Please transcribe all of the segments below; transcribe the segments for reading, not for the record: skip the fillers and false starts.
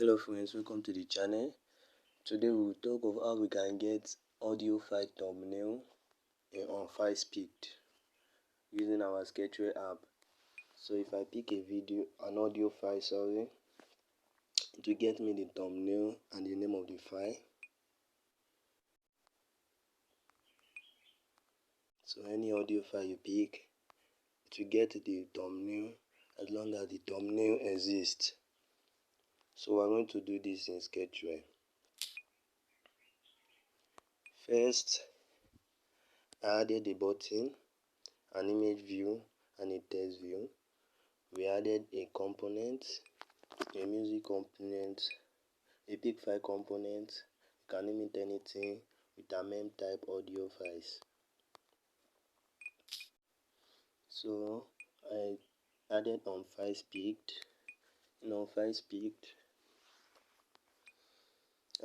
Hello friends, welcome to the channel. Today we will talk of how we can get audio file thumbnail on file speed using our Sketchware app. So if I pick an audio file, it will get me the thumbnail and the name of the file. So any audio file you pick, it will get the thumbnail as long as the thumbnail exists. So we're going to do this in Sketchware. First, I added a button, an image view and a text view. We added a component, a music component, a big file component. You can name it anything with a mem type audio files. So I added on file speed. On file speed,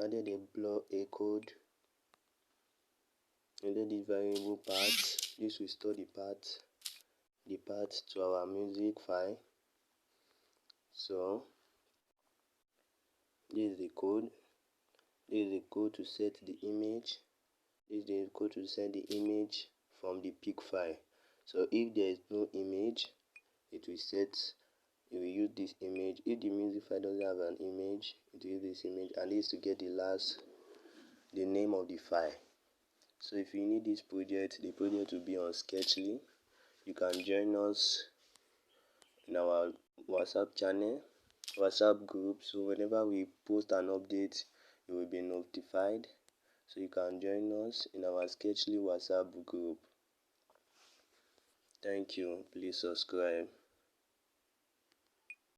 added a code. Added the variable path. This will store the path to our music file. So this is the code. This is the code to set the image. This is the code to set the image from the pic file. So if there is no image, it will use this image. If the music file doesn't have an image, it will use this image, and this to get the name of the file. So if you need this project, the project will be on Sketchly. You can join us in our WhatsApp channel, WhatsApp group. So whenever we post an update, you will be notified. So you can join us in our Sketchly WhatsApp group. Thank you. Please subscribe.